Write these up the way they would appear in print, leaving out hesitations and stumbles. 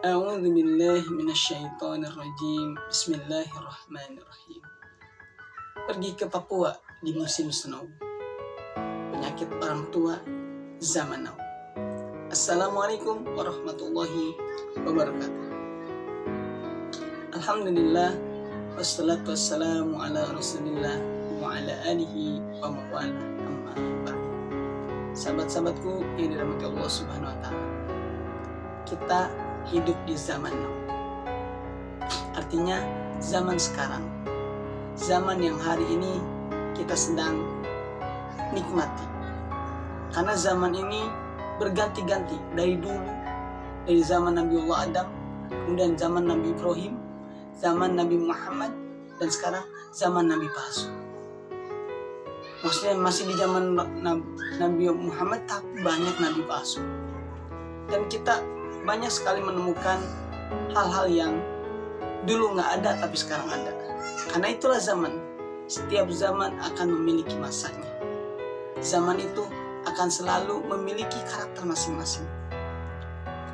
A'udzu billahi minasyaitonir rajim. Bismillahirrahmanirrahim. Pergi ke Papua di musim snow. Penyakit orang tua zaman now. Assalamualaikum warahmatullahi wabarakatuh. Alhamdulillah wassalatu wassalamu ala Rasulillah wa ala alihi wa mawala amma ba'd. Sahabat-sahabatku yang dirahmati Allah Subhanahu wa taala. Kita hidup di zaman now. Artinya zaman sekarang. Zaman yang hari ini kita sedang nikmati. Karena zaman ini berganti-ganti dari dulu, dari zaman Nabi Allah Adam, kemudian zaman Nabi Ibrahim, zaman Nabi Muhammad, dan sekarang zaman Nabi palsu. Maksudnya masih di zaman Nabi Muhammad, tapi banyak Nabi palsu. Dan kita banyak sekali menemukan hal-hal yang dulu nggak ada tapi sekarang ada. Karena itulah zaman. Setiap zaman akan memiliki masanya. Zaman itu akan selalu memiliki karakter masing-masing.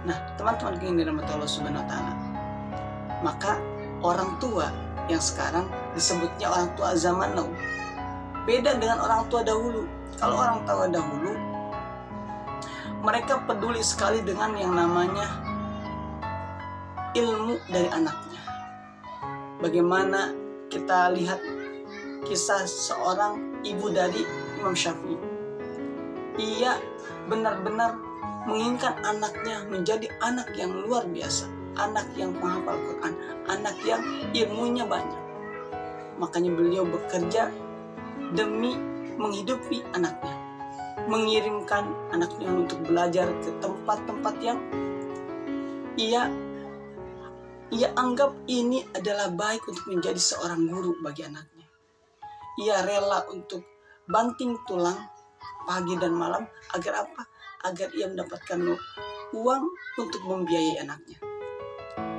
Nah, teman-teman yang dirahmati Allah Subhanahu wa taala. Maka orang tua yang sekarang disebutnya orang tua zaman now. Beda dengan orang tua dahulu. Kalau orang tua dahulu, mereka peduli sekali dengan yang namanya ilmu dari anaknya. Bagaimana kita lihat kisah seorang ibu dari Imam Syafi'i. Ia benar-benar menginginkan anaknya menjadi anak yang luar biasa, anak yang menghafal Quran, anak yang ilmunya banyak. Makanya beliau bekerja demi menghidupi anaknya, mengirimkan anaknya untuk belajar ke tempat-tempat yang ia anggap ini adalah baik untuk menjadi seorang guru bagi anaknya. Ia rela untuk banting tulang pagi dan malam agar apa? Agar ia mendapatkan uang untuk membiayai anaknya.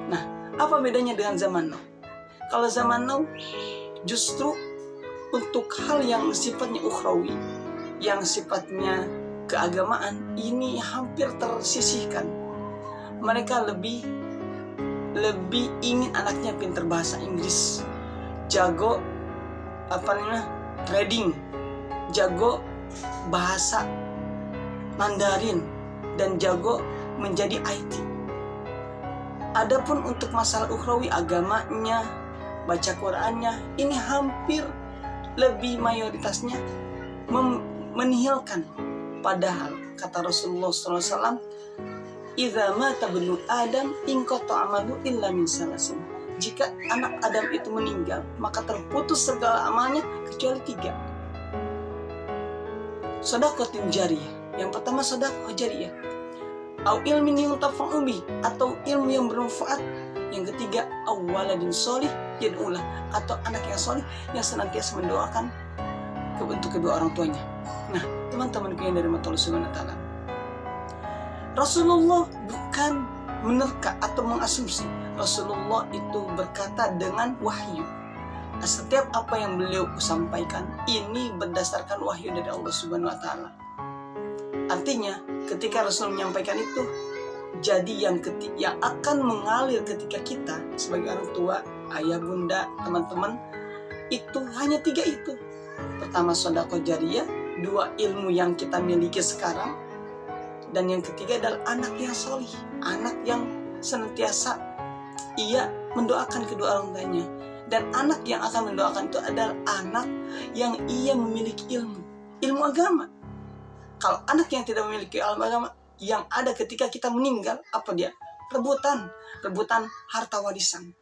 Nah, apa bedanya dengan zaman now? Kalau zaman now justru untuk hal yang sifatnya ukhrawi, yang sifatnya keagamaan, ini hampir tersisihkan. Mereka lebih ingin anaknya pintar bahasa Inggris, jago trading, jago bahasa Mandarin, dan jago menjadi IT. Adapun untuk masalah ukhrawi, agamanya, baca Qurannya, ini hampir lebih mayoritasnya menihilkan. Padahal kata Rasulullah SAW, "Idza mata ibnu Adam inqata amalu illa min salasin." Jika anak Adam itu meninggal, maka terputus segala amalnya kecuali 3. Shadaqatin jariyah. Yang pertama sedekah jariyah. Au ilmin yuntafa'u bih, atau ilmu yang bermanfaat. Yang ketiga, au waladin sholih yad'ulah, atau anak yang solih yang senantiasa mendoakan untuk kedua orang tuanya. Nah, teman-teman yang dari Allah Subhanahu wa taala, Rasulullah bukan menerka atau mengasumsi. Rasulullah itu berkata dengan wahyu. Setiap apa yang beliau sampaikan ini berdasarkan wahyu dari Allah Subhanahu wa taala. Artinya, ketika Rasul menyampaikan itu, jadi yang akan mengalir ketika kita sebagai orang tua, ayah, bunda, teman-teman, itu hanya 3 itu. Pertama, sedekah jariyah. 2, ilmu yang kita miliki sekarang. Dan yang ketiga adalah anak yang solih, anak yang senantiasa ia mendoakan kedua orang tuanya. Dan anak yang akan mendoakan itu adalah anak yang ia memiliki ilmu agama. Kalau anak yang tidak memiliki ilmu agama, yang ada ketika kita meninggal, apa dia? Rebutan harta warisan.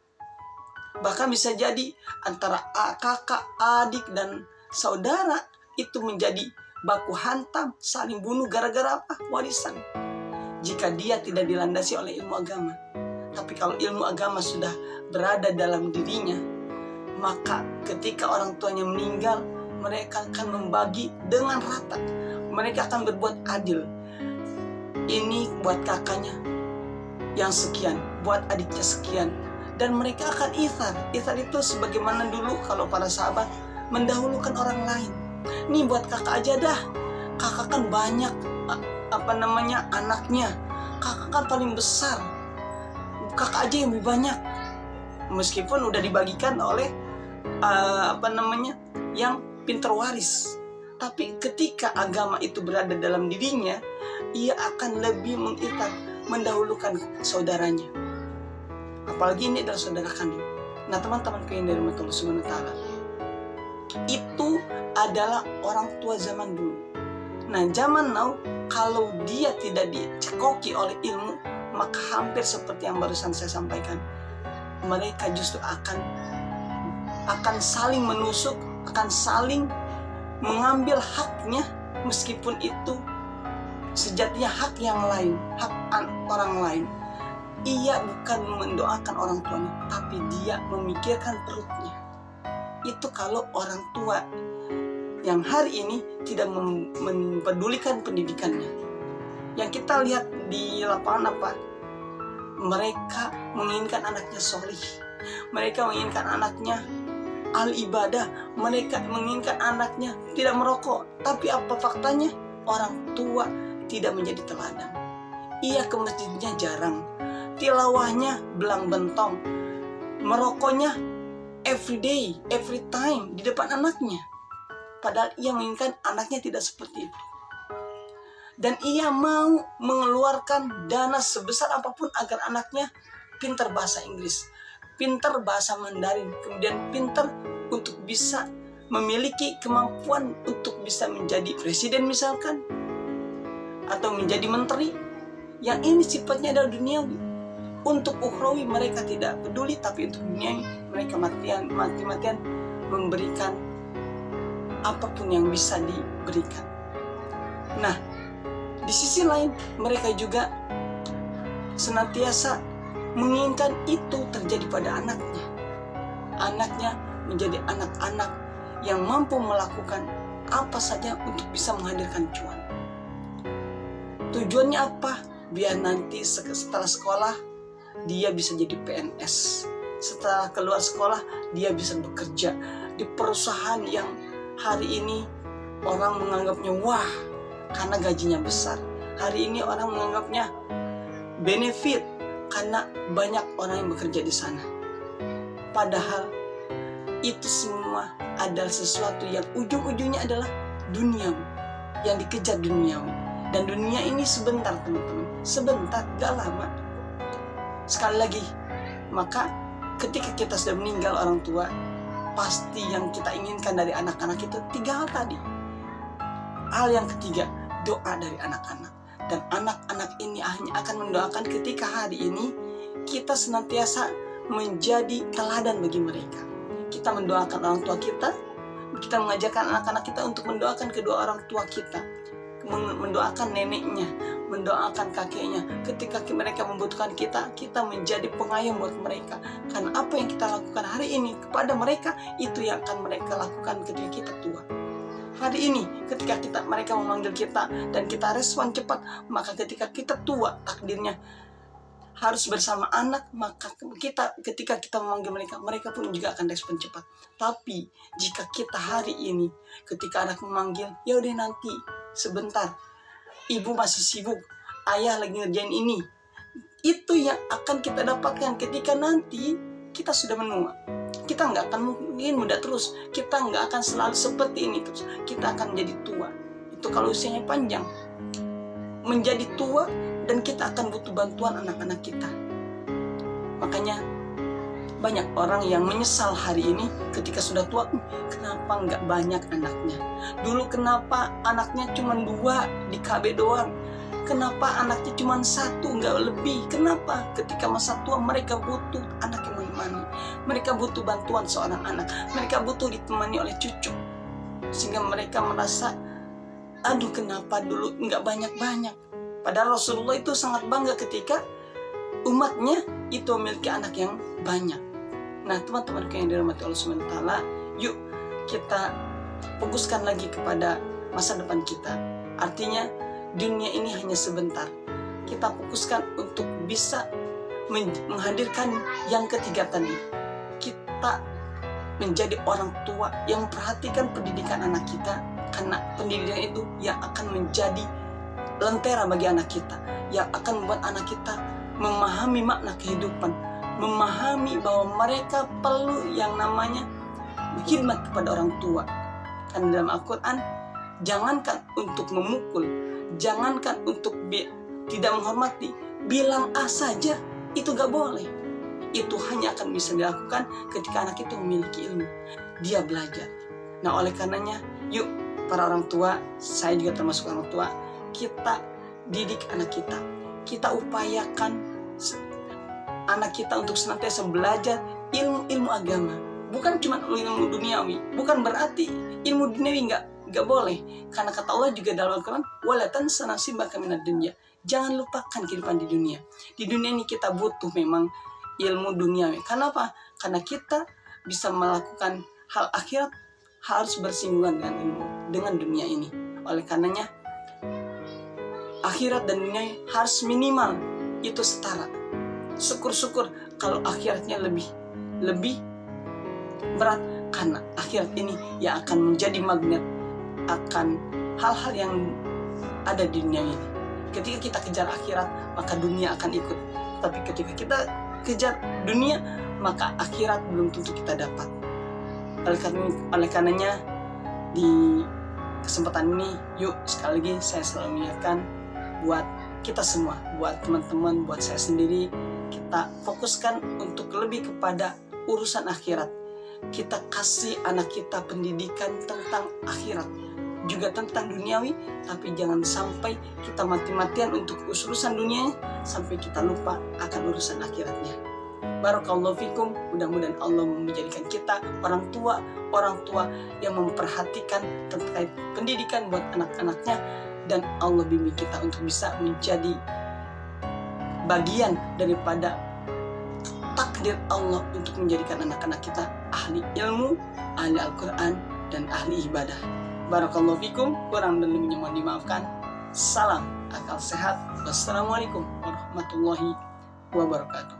Bahkan bisa jadi antara kakak, adik, dan saudara itu menjadi baku hantam, saling bunuh gara-gara apa? Warisan. Jika dia tidak dilandasi oleh ilmu agama. Tapi kalau ilmu agama sudah berada dalam dirinya, maka ketika orang tuanya meninggal, mereka akan membagi dengan rata. Mereka akan berbuat adil. Ini buat kakaknya yang sekian, buat adiknya sekian. Dan mereka akan ithar. Ithar itu sebagaimana dulu kalau para sahabat mendahulukan orang lain. Nih buat kakak aja dah. Kakak kan banyak anaknya. Kakak kan paling besar. kakak aja yang lebih banyak, meskipun udah dibagikan oleh yang pintar waris. Tapi ketika agama itu berada dalam dirinya, ia akan lebih mendahulukan saudaranya. Apalagi ini adalah saudara kandung. Nah teman-temanku yang dari Allah Subhanahu wa Ta'ala, itu adalah orang tua zaman dulu. Nah zaman now, kalau dia tidak dicekoki oleh ilmu, maka hampir seperti yang barusan saya sampaikan, mereka justru akan saling menusuk, akan saling mengambil haknya, meskipun itu sejatinya hak yang lain, hak orang lain. Ia bukan mendoakan orang tuanya, tapi dia memikirkan perutnya. Itu kalau orang tua yang hari ini tidak mempedulikan pendidikannya. Yang kita lihat di lapangan apa? Mereka menginginkan anaknya solih, mereka menginginkan anaknya al-ibadah, mereka menginginkan anaknya tidak merokok. Tapi apa faktanya? Orang tua tidak menjadi teladan. Ia ke masjidnya jarang, tilawahnya belang bentong, merokoknya every day, every time di depan anaknya. Padahal ia menginginkan anaknya tidak seperti itu. Dan ia mau mengeluarkan dana sebesar apapun agar anaknya pintar bahasa Inggris, pintar bahasa Mandarin, kemudian pintar untuk bisa memiliki kemampuan untuk bisa menjadi presiden misalkan, atau menjadi menteri. Yang ini sifatnya adalah duniawi. Untuk ukhrawi mereka tidak peduli, tapi untuk duniawi mereka mati-matian memberikan apapun yang bisa diberikan. Nah, di sisi lain mereka juga senantiasa menginginkan itu terjadi pada anaknya. Anaknya menjadi anak-anak yang mampu melakukan apa saja untuk bisa menghadirkan cuan. Tujuannya apa? Biar nanti setelah sekolah dia bisa jadi PNS. Setelah keluar sekolah dia bisa bekerja di perusahaan yang hari ini orang menganggapnya wah karena gajinya besar. Hari ini orang menganggapnya benefit karena banyak orang yang bekerja di sana. Padahal itu semua adalah sesuatu yang ujung-ujungnya adalah duniawi, yang dikejar duniawi. Dan dunia ini sebentar teman-teman, sebentar, gak lama. Sekali lagi, maka ketika kita sudah meninggal orang tua, pasti yang kita inginkan dari anak-anak itu 3 hal tadi. Hal yang ketiga, doa dari anak-anak. Dan anak-anak ini hanya akan mendoakan ketika hari ini kita senantiasa menjadi teladan bagi mereka. Kita mendoakan orang tua kita mengajarkan anak-anak kita untuk mendoakan kedua orang tua kita, mendoakan neneknya, mendoakan kakeknya. Ketika mereka membutuhkan kita, kita menjadi pengayom buat mereka. Karena apa yang kita lakukan hari ini kepada mereka, itu yang akan mereka lakukan ketika kita tua. Hari ini ketika mereka memanggil kita dan kita respon cepat, maka ketika kita tua takdirnya harus bersama anak, maka ketika kita memanggil mereka pun juga akan respon cepat. Tapi jika kita hari ini ketika anak memanggil, ya udah nanti sebentar, ibu masih sibuk, ayah lagi ngerjain ini, itu yang akan kita dapatkan ketika nanti kita sudah menua. Kita nggak akan mungkin muda terus, kita nggak akan selalu seperti ini terus, kita akan menjadi tua. Itu kalau usianya panjang, menjadi tua, dan kita akan butuh bantuan anak-anak kita. Makanya banyak orang yang menyesal hari ini ketika sudah tua, kenapa nggak banyak anaknya? Dulu kenapa anaknya cuma 2 di KB doang? Kenapa anaknya cuma 1 nggak lebih? Kenapa ketika masa tua mereka butuh anak yang menemani? Mereka butuh bantuan seorang anak. Mereka butuh ditemani oleh cucu. Sehingga mereka merasa, aduh kenapa dulu nggak banyak-banyak? Padahal Rasulullah itu sangat bangga ketika umatnya itu memiliki anak yang banyak. Nah teman-teman yang dirahmati Allah Subhanahu wa Ta'ala, yuk kita fokuskan lagi kepada masa depan kita. Artinya dunia ini hanya sebentar. Kita fokuskan untuk bisa menghadirkan yang ketiga tadi. Kita menjadi orang tua yang memperhatikan pendidikan anak kita, karena pendidikan itu yang akan menjadi lentera bagi anak kita, yang akan membuat anak kita memahami makna kehidupan, memahami bahwa mereka perlu yang namanya khidmat kepada orang tua. Karena dalam Al-Quran, jangankan untuk memukul, jangankan untuk tidak menghormati, bilang A saja itu gak boleh. Itu hanya akan bisa dilakukan ketika anak itu memiliki ilmu, dia belajar. Nah, oleh karenanya, yuk para orang tua, saya juga termasuk orang tua, kita didik anak kita upayakan anak kita untuk senantiasa belajar ilmu agama, bukan cuma ilmu duniawi. Bukan berarti ilmu duniawi nggak boleh, karena kata Allah juga dalam Al-Quran, wala tansa nasibaka minad dunya, jangan lupakan kehidupan di dunia. Di dunia ini kita butuh memang ilmu duniawi. Kenapa? Karena kita bisa melakukan hal akhirat harus bersinggungan dengan ilmu, dengan dunia ini. Oleh karenanya, akhirat dan dunia harus minimal itu setara. Syukur-syukur kalau akhiratnya lebih berat, karena akhirat ini yang akan menjadi magnet akan hal-hal yang ada di dunia ini. Ketika kita kejar akhirat, maka dunia akan ikut. Tapi ketika kita kejar dunia, maka akhirat belum tentu kita dapat. Oleh karenanya, di kesempatan ini, yuk sekali lagi saya selalu mengingatkan buat kita semua, buat teman-teman, buat saya sendiri, kita fokuskan untuk lebih kepada urusan akhirat. Kita kasih anak kita pendidikan tentang akhirat, juga tentang duniawi, tapi jangan sampai kita mati-matian untuk urusan dunia sampai kita lupa akan urusan akhiratnya. Barakallahu fikum, mudah-mudahan Allah menjadikan kita orang tua yang memperhatikan terkait pendidikan buat anak-anaknya, dan Allah bimbing kita untuk bisa menjadi bagian daripada takdir Allah untuk menjadikan anak-anak kita ahli ilmu, ahli Al-Quran, dan ahli ibadah. Barakallahu fikum, kurang dan lebihnya mohon dimaafkan. Salam akal sehat. Wassalamualaikum warahmatullahi wabarakatuh.